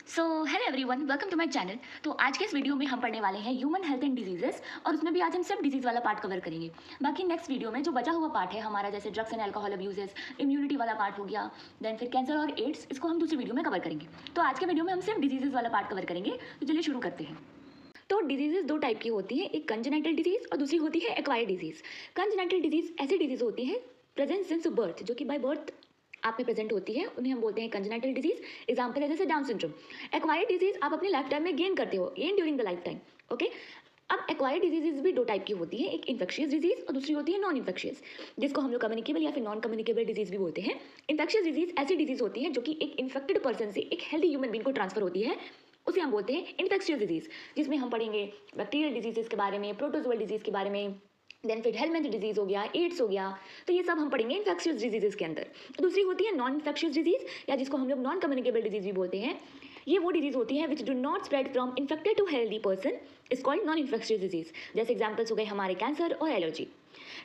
So hello everyone, welcome to my channel. तो आज के इस वीडियो में हम पढ़ने वाले हैं ह्यूमन हेल्थ एंड डिजीजेस, और उसमें भी आज हम सिर्फ डिजीज वाला पार्ट कवर करेंगे। बाकी नेक्स्ट वीडियो में जो बचा हुआ पार्ट है हमारा, जैसे drugs and alcohol abuses, immunity वाला पार्ट हो गया, देन फिर कैंसर और एड्स, इसको हम दूसरी वीडियो में कवर करेंगे। तो आज के वीडियो में हम सिर्फ डिजीजेस वाला पार्ट कवर करेंगे। तो चलिए शुरू करते हैं। तो डिजीजेस दो टाइप की होती है, एक कंजेनाइटल डिजीज और दूसरी होती है एक्वायर्ड डिजीज। कंजेनाइटल डिजीज ऐसी डिजीज होती है प्रेजेंट सिंस बर्थ, जो कि बाय बर्थ आप में प्रेजेंट होती है, उन्हें हम बोलते हैं कंजेनाइटल डिजीज। एग्जांपल है जैसे डाउन सिंड्रोम। एक्वायर्ड डिजीज आप अपनी लाइफ टाइम में गेन करते हो, gain during the life time. Okay, अब एक्वायर्ड डिजीजेज भी दो टाइप की होती है, एक इन्फेक्शियस डिजीज और दूसरी होती है नॉन इन्फेक्शियस, जिसको हम लोग कम्युनिकेबल या फिर नॉन कम्युनिकेबल डिजीज भी बोलते हैं। इन्फेक्शियस डिजीज ऐसी डिजीज होती है जो कि एक इन्फेक्टेड पर्सन से एक हेल्दी ह्यूमन बींग को ट्रांसफर होती है, उसे हम बोलते हैं इन्फेक्शियस डिजीज, जिसमें हम पढ़ेंगे बैक्टीरियल डिजीजेस के बारे में, प्रोटोजोअल डिजीज के बारे में, देन फिर हेलमेंथ डिजीज हो गया, एड्स हो गया। तो ये सब हम पढ़ेंगे इन्फेक्शियस डिजीजेस के अंदर। दूसरी होती है नॉन इन्फेक्शियस डिजीज, या जिसको हम लोग नॉन कम्युनिकेबल डिजीज भी बोलते हैं। ये वो डिजीज होती है which do not spread from infected to healthy person, is called non infectious disease. जैसे एग्जाम्पल्स हो गए हमारे कैंसर और एलर्जी।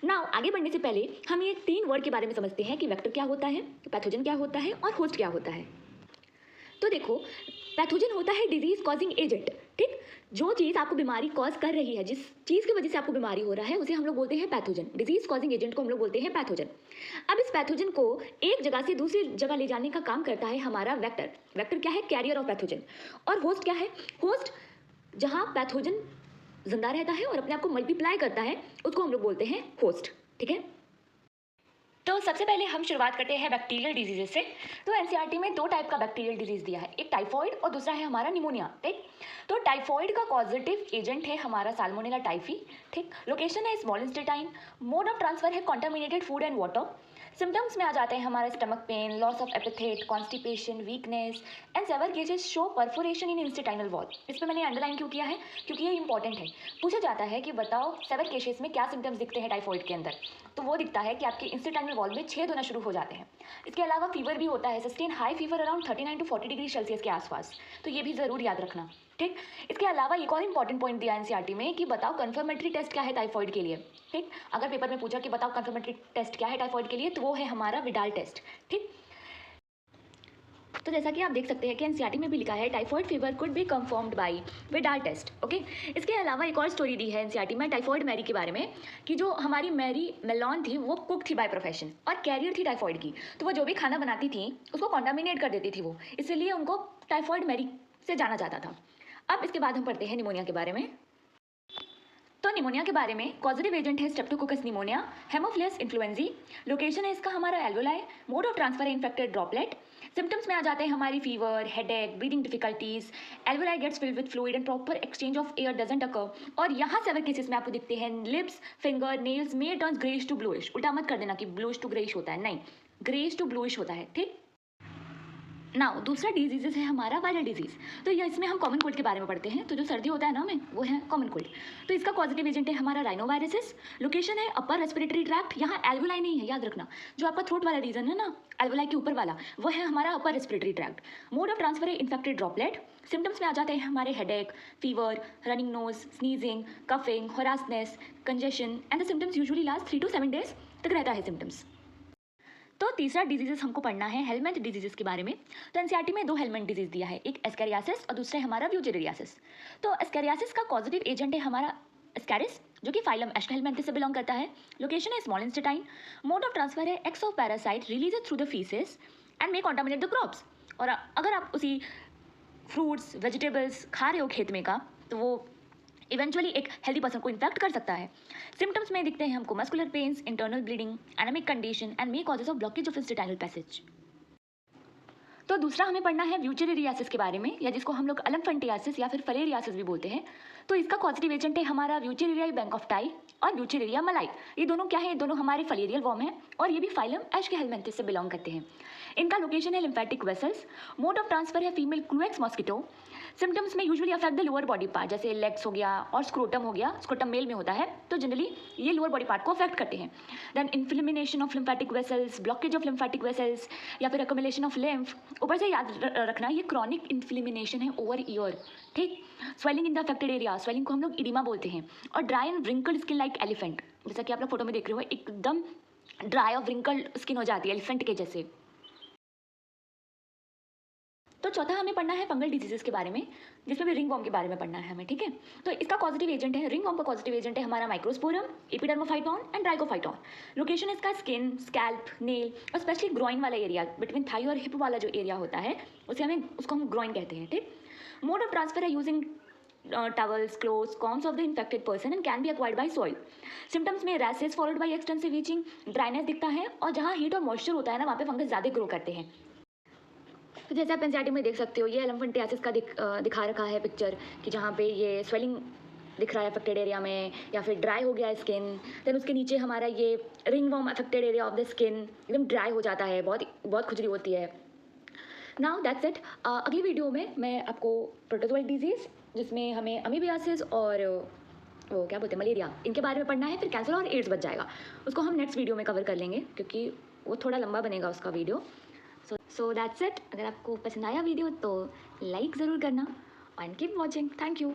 नाउ आगे बढ़ने से पहले हम ये तीन वर्ड के बारे में समझते हैं कि वेक्टर क्या होता है, पैथोजन क्या होता है और होस्ट क्या होता है। तो देखो, पैथोजन होता है डिजीज कॉजिंग एजेंट। ठीक, जो चीज़ आपको बीमारी कॉज कर रही है, जिस चीज़ की वजह से आपको बीमारी हो रहा है, उसे हम लोग बोलते हैं पैथोजन। डिजीज कॉजिंग एजेंट को हम लोग बोलते हैं पैथोजन। अब इस पैथोजन को एक जगह से दूसरी जगह ले जाने का काम करता है हमारा वेक्टर। वेक्टर क्या है? Carrier of pathogen. और होस्ट क्या है? होस्ट जहाँ पैथोजन जिंदा रहता है और अपने आप को मल्टीप्लाई करता है, उसको हम लोग बोलते हैं होस्ट। ठीक है, तो सबसे पहले हम शुरुआत करते हैं बैक्टीरियल डिजीजेस से। तो एनसीईआरटी में दो टाइप का बैक्टीरियल डिजीज दिया है, एक टाइफॉइड और दूसरा है हमारा निमोनिया। ठीक, तो टाइफॉइड का कॉजेटिव एजेंट है हमारा साल्मोनेला टाइफी। ठीक, लोकेशन है small intestine, mode of transfer है contaminated food and water. Symptoms में आ जाते हैं हमारा stomach pain, loss of appetite, constipation, weakness, and severe cases show perforation in intestinal wall. इस पर मैंने अंडरलाइन क्यों किया है? क्योंकि ये इंपॉर्टेंट है। पूछा जाता है कि बताओ सेवर केसेस में क्या सिम्टम्स दिखते हैं टाइफॉइड के अंदर, तो वो दिखता है कि आपके इंस्टेटाइनल वॉल में छेद होना शुरू हो जाते हैं। इसके अलावा फीवर भी होता है, sustain high fever around 39 to 40 degree Celsius के आसपास, तो ये भी ज़रूर याद रखना। ठीक, इसके अलावा एक और इंपॉर्टेंट पॉइंट दिया एनसीईआरटी में कि बताओ कन्फर्मेटरी टेस्ट क्या है टाइफॉइड के लिए। ठीक, अगर पेपर में पूछा कि बताओ कन्फर्मेटरी टेस्ट क्या है टाइफॉइड के लिए, तो वो है हमारा विडाल टेस्ट। ठीक, तो जैसा कि आप देख सकते हैं कि एनसीईआरटी में भी लिखा है typhoid fever could be confirmed by Widal test. Okay, इसके अलावा एक और स्टोरी दी है एनसीईआरटी में टाइफॉइड मैरी के बारे में, कि जो हमारी मैरी मेलॉन थी वो कुक थी बाय प्रोफेशन और कैरियर थी टाइफॉइड की। तो वो जो भी खाना बनाती थी उसको कॉन्टामिनेट कर देती थी वो, इसलिए उनको टाइफॉइड मैरी से जाना जाता था। अब इसके बाद हम पढ़ते हैं निमोनिया के बारे में। तो निमोनिया के बारे में कॉजेटिव एजेंट है streptococcus pneumoniae, haemophilus influenzae. Location है इसका हमारा एल्वोलाई, मोड ऑफ ट्रांसफर है इन्फेक्टेड ड्रॉपलेट। सिम्टम्स में आ जाते हैं हमारी fever, headache, breathing difficulties, alveoli gets filled with fluid and proper exchange of air doesn't occur. और यहाँ सेवर केसेस में आपको दिखते हैं लिप्स, फिंगर, नेल्स में टर्न्स ग्रेइश टू ब्लूइश। उल्टा मत कर देना कि ब्लूइश टू ग्रेइश होता है, नहीं, ग्रेइश टू ब्लूइश होता है। ठीक, नाउ दूसरा डिजीज है हमारा वायरल डिजीज। तो ये इसमें हम कॉमन कोल्ड के बारे में पढ़ते हैं। तो जो सर्दी होता है ना हमें, वो है कॉमन कोल्ड। तो इसका पॉजिटिव एजेंट है हमारा राइनोवायरसिस। लोकेशन है अपर रेस्पिरेटरी ट्रैक्ट, यहाँ एल्वोलाई नहीं है, याद रखना। जो आपका थ्रोट वाला रीजन है ना, एल्वोलाई के ऊपर वाला, वो है हमारा upper respiratory tract. Mode of transfer है इन्फेक्टेड ड्रॉपलेट। सिम्टम्स में आ जाते हैं हमारे headache, fever, running nose, sneezing, coughing, hoarseness, congestion, and the symptoms usually last 3 to 7 days तक रहता है सिम्टम्स। तो तीसरा डिजीजेस हमको पढ़ना है हेलमेंथ डिजीजेस के बारे में। तो एनसीईआरटी में दो हेलमेंथ डिजीज दिया है, एक एस्कैरियासिस और दूसरा है हमारा व्यूचेरियासिस। तो एस्कैरियासिस का पॉजिटिव एजेंट है हमारा एस्कैरिस, जो कि फाइलम एस्कहेलमिंथेस से बिलोंग करता है। लोकेशन है small intestine, mode of transfer है eggs of parasite release through the faeces and may contaminate the crops. और अगर आप उसी फ्रूट्स वेजिटेबल्स खा रहे हो खेत में का, तो वो इवेंचुअली एक हेल्दी पर्सन को इन्फेक्ट कर सकता है। सिम्टम्स में दिखते हैं हमको muscular pains, internal bleeding, anaemic condition and may causes of blockage of intestinal passage. तो दूसरा हमें पढ़ना है व्यूचेरियासिस के बारे में, या जिसको हम लोग अलमफंटियासिस या फिर फलेरियासिस भी बोलते हैं। तो इसका पॉजिटिव एजेंट है हमारा व्यूचेरियाई बैंक ऑफ टाई और व्यूचेरिया मलाई। ये दोनों क्या है? ये दोनों हमारे फलेरियल वॉर्म है और ये भी फाइलम एस्कहेलमिंथेस से बिलोंग करते हैं। इनका लोकेशन है lymphatic vessels. Mode of transfer है फीमेल क्लूएक्स मॉस्किटो। सिम्टम्स में usually affect the lower body part, जैसे लेग्स हो गया और स्क्रोटम हो गया। स्क्रोटम मेल में होता है, तो जनरली ये लोअर बॉडी पार्ट को अफेक्ट करते हैं। Then inflammation of lymphatic vessels, blockage of lymphatic vessels, या फिर अकोमुलेशन ऑफ लिम्फ। ऊपर से याद रखना, ये क्रॉनिक इन्फ्लेमेशन है ओवर ईयर। ठीक, swelling in the affected area, swelling को हम लोग इडिमा बोलते हैं। और dry and wrinkled skin like elephant, जैसा कि आप लोग फोटो में देख रहे हो, एकदम ड्राई और व्रिंकल्ड स्किन हो जाती है एलिफेंट के जैसे। तो चौथा हमें पढ़ना है फंगल डिजीजेस के बारे में, जिसमें भी रिंगवॉर्म के बारे में पढ़ना है हमें, ठीक है। तो इसका पॉजिटिव एजेंट है, रिंगवॉर्म का पॉजिटिव एजेंट है हमारा microsporum, Epidermophyton and Trichophyton. Location इसका स्किन, स्कैल्प, नेल और स्पेशली ग्रोइन वाला एरिया, बिटवीन थाई और हिप वाला जो एरिया होता है उसको हम ग्रोइन कहते हैं, ठीक। मोड ऑफ ट्रांसफर है using towels, clothes, combs of the infected person and can be acquired by soil. Symptoms में rashes followed by extensive itching, dryness दिखता है और जहाँ हीट और मॉइस्चर होता है ना वहाँ पे फंगस ज़्यादा ग्रो करते हैं। तो जैसे आप एनसीईआरटी में देख सकते हो, ये एलम्फेंटियासिस का दिखा रखा है पिक्चर कि जहाँ पे ये स्वेलिंग दिख रहा है अफेक्टेड एरिया में, या फिर ड्राई हो गया है स्किन। देन उसके नीचे हमारा ये ringworm affected area of the skin एकदम ड्राई हो जाता है, बहुत खुजली होती है। Now that's it. अगली वीडियो में मैं आपको प्रोटोजोइक डिजीज़, जिसमें हमें अमीबियासिस और वो क्या बोलते हैं मलेरिया, इनके बारे में पढ़ना है। फिर कैंसर और एड्स बच जाएगा, उसको हम नेक्स्ट वीडियो में कवर कर लेंगे क्योंकि वो थोड़ा लंबा बनेगा उसका वीडियो। So that's it. अगर आपको पसंद आया वीडियो तो लाइक ज़रूर करना and keep watching. Thank you.